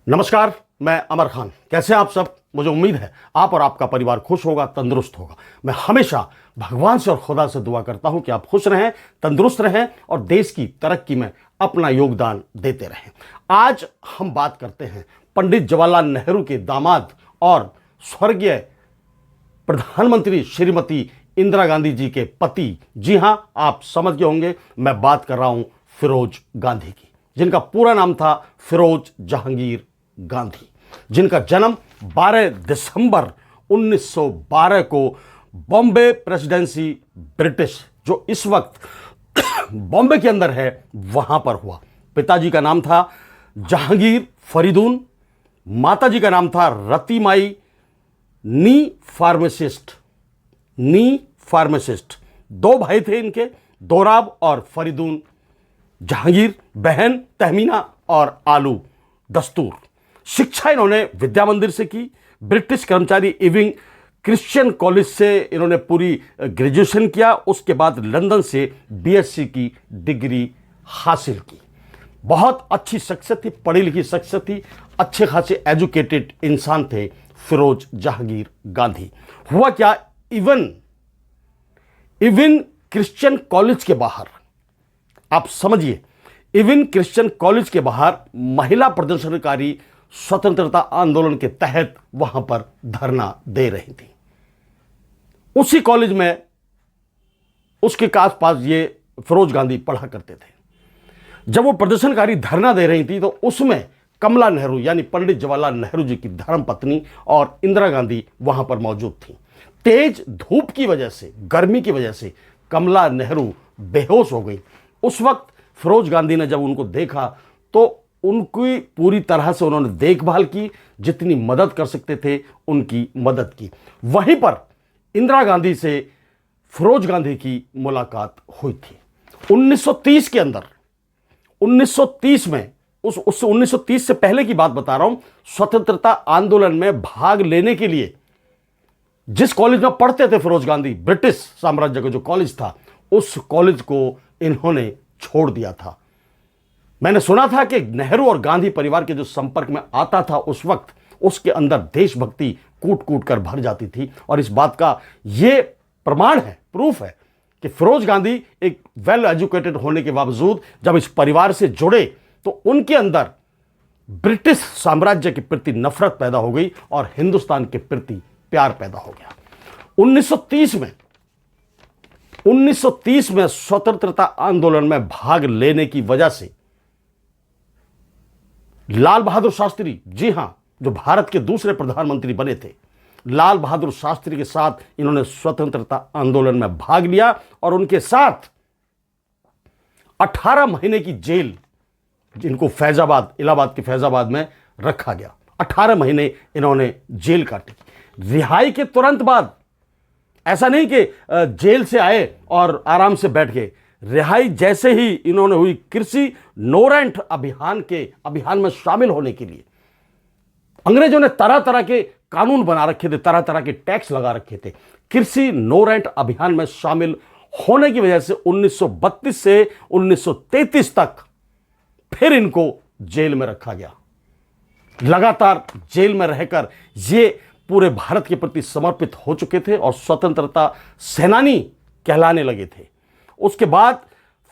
नमस्कार, मैं अमर खान। कैसे हैं आप सब? मुझे उम्मीद है आप और आपका परिवार खुश होगा, तंदुरुस्त होगा। मैं हमेशा भगवान से और खुदा से दुआ करता हूं कि आप खुश रहें, तंदुरुस्त रहें और देश की तरक्की में अपना योगदान देते रहें। आज हम बात करते हैं पंडित जवाहरलाल नेहरू के दामाद और स्वर्गीय प्रधानमंत्री श्रीमती इंदिरा गांधी जी के पति। जी हां, आप समझ गए होंगे, मैं बात कर रहा हूं फिरोज गांधी की, जिनका पूरा नाम था फिरोज जहांगीर गांधी, जिनका जन्म 12 दिसंबर 1912 को बॉम्बे प्रेसिडेंसी ब्रिटिश, जो इस वक्त बॉम्बे के अंदर है, वहां पर हुआ। पिताजी का नाम था जहांगीर फरीदून, माताजी का नाम था रतीमाई नी फार्मासिस्ट। दो भाई थे इनके, दोराब और फरीदून जहांगीर, बहन तहमीना और आलू दस्तूर। शिक्षा इन्होंने विद्या मंदिर से की। ब्रिटिश कर्मचारी इविंग क्रिश्चियन कॉलेज से इन्होंने पूरी ग्रेजुएशन किया। उसके बाद लंदन से बीएससी की डिग्री हासिल की। बहुत अच्छी शख्सियत थी, पढ़ी लिखी शख्सियत थी, अच्छे खासे एजुकेटेड इंसान थे फिरोज जहांगीर गांधी। हुआ क्या, इवन क्रिश्चियन कॉलेज के बाहर, आप समझिए, इवन क्रिश्चियन कॉलेज के बाहर महिला प्रदर्शनकारी स्वतंत्रता आंदोलन के तहत वहां पर धरना दे रही थी। उसी कॉलेज में, उसके आसपास ये फिरोज गांधी पढ़ा करते थे। जब वो प्रदर्शनकारी धरना दे रही थी तो उसमें कमला नेहरू यानी पंडित जवाहरलाल नेहरू जी की धर्मपत्नी और इंदिरा गांधी वहां पर मौजूद थी। तेज धूप की वजह से, गर्मी की वजह से कमला नेहरू बेहोश हो गई। उस वक्त फिरोज गांधी ने जब उनको देखा तो उनकी पूरी तरह से उन्होंने देखभाल की, जितनी मदद कर सकते थे उनकी मदद की। वहीं पर इंदिरा गांधी से फिरोज गांधी की मुलाकात हुई थी 1930 के अंदर। 1930 में, उस 1930 से पहले की बात बता रहा हूं, स्वतंत्रता आंदोलन में भाग लेने के लिए जिस कॉलेज में पढ़ते थे फिरोज गांधी, ब्रिटिश साम्राज्य का जो कॉलेज था, उस कॉलेज को इन्होंने छोड़ दिया था। मैंने सुना था कि नेहरू और गांधी परिवार के जो संपर्क में आता था उस वक्त, उसके अंदर देशभक्ति कूट कूट कर भर जाती थी। और इस बात का यह प्रमाण है, प्रूफ है कि फिरोज गांधी एक वेल एजुकेटेड होने के बावजूद जब इस परिवार से जुड़े तो उनके अंदर ब्रिटिश साम्राज्य के प्रति नफरत पैदा हो गई और हिंदुस्तान के प्रति प्यार पैदा हो गया। 1930 में स्वतंत्रता आंदोलन में भाग लेने की वजह से लाल बहादुर शास्त्री, जी हां, जो भारत के दूसरे प्रधानमंत्री बने थे, लाल बहादुर शास्त्री के साथ इन्होंने स्वतंत्रता आंदोलन में भाग लिया और उनके साथ 18 महीने की जेल, जिनको फैजाबाद, इलाहाबाद के फैजाबाद में रखा गया। 18 महीने इन्होंने जेल काटी। रिहाई के तुरंत बाद, ऐसा नहीं कि जेल से आए और आराम से बैठ गए, रिहाई जैसे ही इन्होंने हुई, कृषि नो रेंट अभियान में शामिल होने के लिए अंग्रेजों ने तरह तरह के कानून बना रखे थे, तरह तरह के टैक्स लगा रखे थे। कृषि नो रेंट अभियान में शामिल होने की वजह से 1932 से 1933 तक फिर इनको जेल में रखा गया। लगातार जेल में रहकर ये पूरे भारत के प्रति समर्पित हो चुके थे और स्वतंत्रता सेनानी कहलाने लगे थे। उसके बाद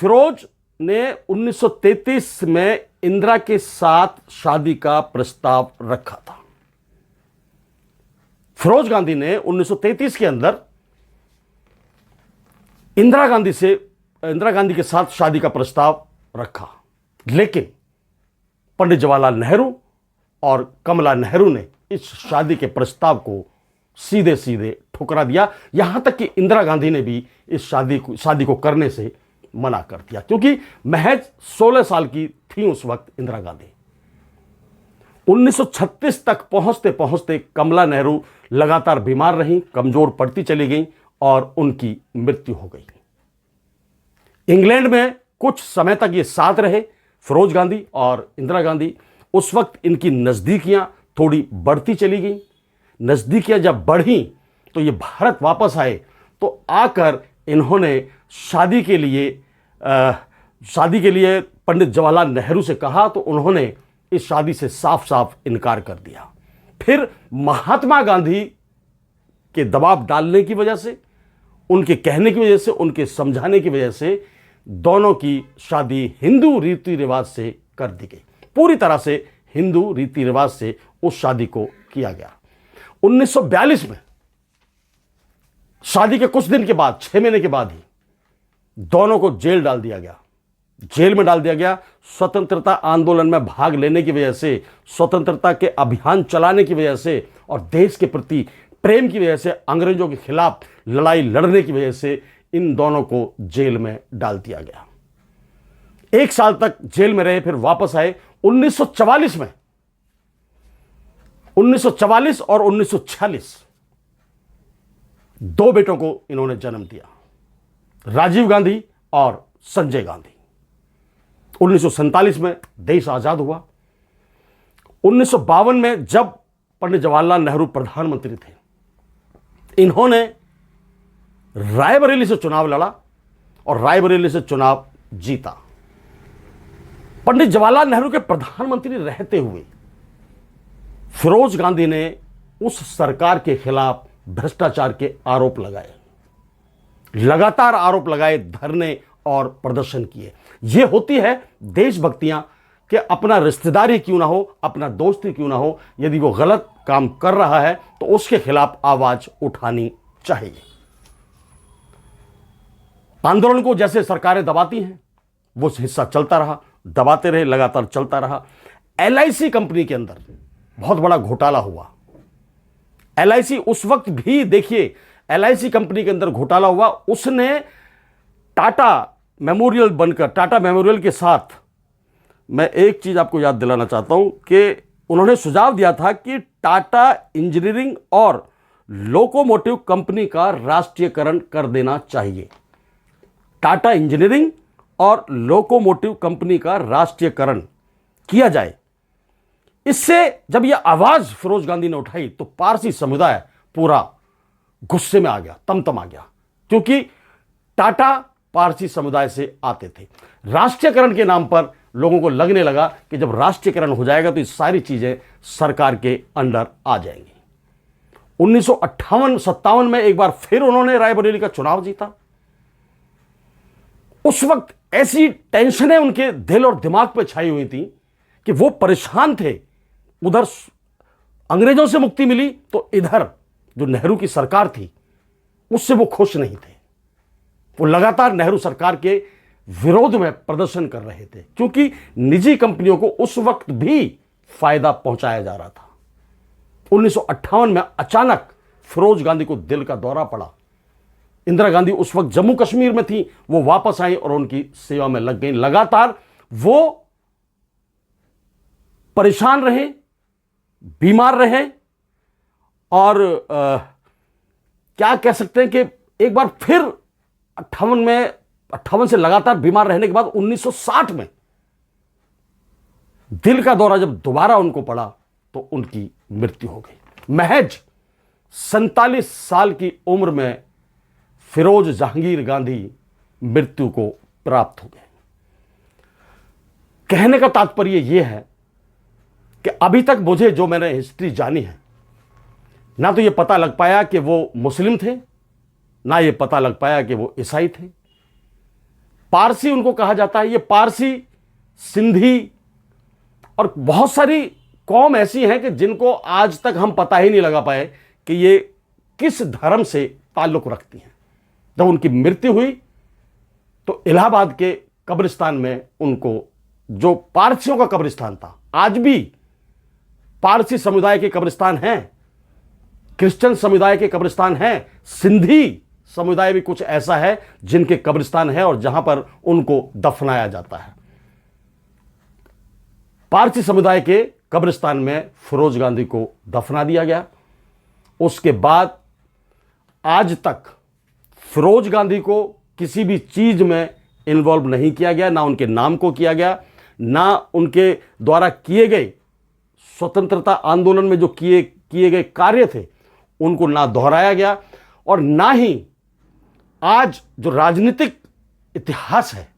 फिरोज ने 1933 में इंदिरा के साथ शादी का प्रस्ताव रखा था। फिरोज गांधी ने 1933 के अंदर इंदिरा गांधी के साथ शादी का प्रस्ताव रखा, लेकिन पंडित जवाहरलाल नेहरू और कमला नेहरू ने इस शादी के प्रस्ताव को सीधे सीधे ठुकरा दिया। यहां तक कि इंदिरा गांधी ने भी इस शादी को करने से मना कर दिया, क्योंकि महज 16 साल की थी उस वक्त इंदिरा गांधी। 1936 तक पहुंचते पहुंचते कमला नेहरू लगातार बीमार रहीं, कमजोर पड़ती चली गईं और उनकी मृत्यु हो गई। इंग्लैंड में कुछ समय तक ये साथ रहे, फिरोज गांधी और इंदिरा गांधी। उस वक्त इनकी नजदीकियां थोड़ी बढ़ती चली गई। नजदीकियां जब बढ़ी तो ये भारत वापस आए, तो आकर इन्होंने शादी के लिए पंडित जवाहरलाल नेहरू से कहा, तो उन्होंने इस शादी से साफ साफ इनकार कर दिया। फिर महात्मा गांधी के दबाव डालने की वजह से, उनके कहने की वजह से, उनके समझाने की वजह से दोनों की शादी हिंदू रीति रिवाज से कर दी गई। पूरी तरह से हिंदू रीति रिवाज से उस शादी को किया गया। 1942 में शादी के कुछ दिन के बाद, 6 महीने के बाद ही दोनों को जेल डाल दिया गया। जेल में डाल दिया गया स्वतंत्रता आंदोलन में भाग लेने की वजह से, स्वतंत्रता के अभियान चलाने की वजह से और देश के प्रति प्रेम की वजह से, अंग्रेजों के खिलाफ लड़ाई लड़ने की वजह से इन दोनों को जेल में डाल दिया गया। 1 साल तक जेल में रहे, फिर वापस आए 1944 में। 1944 और 1946 2 बेटों को इन्होंने जन्म दिया, राजीव गांधी और संजय गांधी। 1947 में देश आजाद हुआ। 1952 में जब पंडित जवाहरलाल नेहरू प्रधानमंत्री थे, इन्होंने रायबरेली से चुनाव लड़ा और रायबरेली से चुनाव जीता। पंडित जवाहरलाल नेहरू के प्रधानमंत्री रहते हुए फिरोज गांधी ने उस सरकार के खिलाफ भ्रष्टाचार के आरोप लगाए, लगातार आरोप लगाए, धरने और प्रदर्शन किए। यह होती है देशभक्तियां कि अपना रिश्तेदारी क्यों ना हो, अपना दोस्ती क्यों ना हो, यदि वो गलत काम कर रहा है तो उसके खिलाफ आवाज उठानी चाहिए। आंदोलन को जैसे सरकारें दबाती हैं, वो हिस्सा चलता रहा, दबाते रहे, लगातार चलता रहा। LIC कंपनी के अंदर बहुत बड़ा घोटाला हुआ। LIC उस वक्त भी, देखिए, LIC कंपनी के अंदर घोटाला हुआ। उसने टाटा मेमोरियल बनकर, टाटा मेमोरियल के साथ, मैं एक चीज आपको याद दिलाना चाहता हूं कि उन्होंने सुझाव दिया था कि टाटा इंजीनियरिंग और लोकोमोटिव कंपनी का राष्ट्रीयकरण कर देना चाहिए। टाटा इंजीनियरिंग और लोकोमोटिव कंपनी का राष्ट्रीयकरण किया जाए। इससे जब यह आवाज फिरोज गांधी ने उठाई तो पारसी समुदाय पूरा गुस्से में आ गया, तमतम आ गया, क्योंकि टाटा पारसी समुदाय से आते थे। राष्ट्रीयकरण के नाम पर लोगों को लगने लगा कि जब राष्ट्रीयकरण हो जाएगा तो ये सारी चीजें सरकार के अंडर आ जाएंगी। 1958-57 में एक बार फिर उन्होंने रायबरेली का चुनाव जीता। उस वक्त ऐसी टेंशनें उनके दिल और दिमाग पर छाई हुई थी कि वो परेशान थे। उधर अंग्रेजों से मुक्ति मिली तो इधर जो नेहरू की सरकार थी उससे वो खुश नहीं थे। वो लगातार नेहरू सरकार के विरोध में प्रदर्शन कर रहे थे, क्योंकि निजी कंपनियों को उस वक्त भी फायदा पहुंचाया जा रहा था। 1958 में अचानक फिरोज गांधी को दिल का दौरा पड़ा। इंदिरा गांधी उस वक्त जम्मू कश्मीर में थी, वो वापस आई और उनकी सेवा में लग गई। लगातार वो परेशान रहे, बीमार रहे और क्या कह सकते हैं कि एक बार फिर 58 से लगातार बीमार रहने के बाद 1960 में दिल का दौरा जब दोबारा उनको पड़ा तो उनकी मृत्यु हो गई। महज 47 साल की उम्र में फिरोज जहांगीर गांधी मृत्यु को प्राप्त हो गए। कहने का तात्पर्य यह है कि अभी तक मुझे जो मैंने हिस्ट्री जानी है, ना तो यह पता लग पाया कि वो मुस्लिम थे, ना यह पता लग पाया कि वो ईसाई थे। पारसी उनको कहा जाता है। ये पारसी, सिंधी और बहुत सारी कौम ऐसी हैं कि जिनको आज तक हम पता ही नहीं लगा पाए कि ये किस धर्म से ताल्लुक रखती हैं। जब उनकी मृत्यु हुई तो इलाहाबाद के कब्रिस्तान में उनको, जो पारसियों का कब्रिस्तान था, आज भी पारसी समुदाय के कब्रिस्तान हैं, क्रिश्चियन समुदाय के कब्रिस्तान हैं, सिंधी समुदाय भी कुछ ऐसा है जिनके कब्रिस्तान है और जहां पर उनको दफनाया जाता है। पारसी समुदाय के कब्रिस्तान में फिरोज गांधी को दफना दिया गया। उसके बाद आज तक फिरोज गांधी को किसी भी चीज में इन्वॉल्व नहीं किया गया, ना उनके नाम को किया गया, ना उनके द्वारा किए गए स्वतंत्रता आंदोलन में जो किए गए कार्य थे उनको ना दोहराया गया, और ना ही आज जो राजनीतिक इतिहास है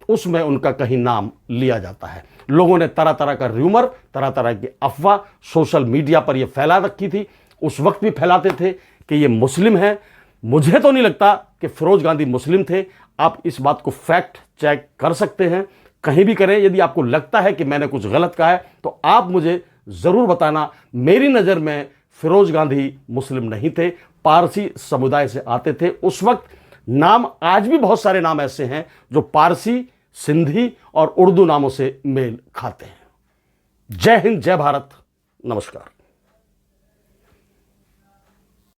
उसमें उनका कहीं नाम लिया जाता है। लोगों ने तरह तरह का र्यूमर, तरह तरह की अफवाह सोशल मीडिया पर यह फैला रखी थी। उस वक्त भी फैलाते थे कि ये मुस्लिम है। मुझे तो नहीं लगता कि फिरोज गांधी मुस्लिम थे। आप इस बात को फैक्ट चेक कर सकते हैं, कहीं भी करें। यदि आपको लगता है कि मैंने कुछ गलत कहा है तो आप मुझे ज़रूर बताना। मेरी नज़र में फिरोज गांधी मुस्लिम नहीं थे, पारसी समुदाय से आते थे उस वक्त। नाम आज भी बहुत सारे नाम ऐसे हैं जो पारसी, सिंधी और उर्दू नामों से मेल खाते हैं। जय हिंद, जय भारत, नमस्कार।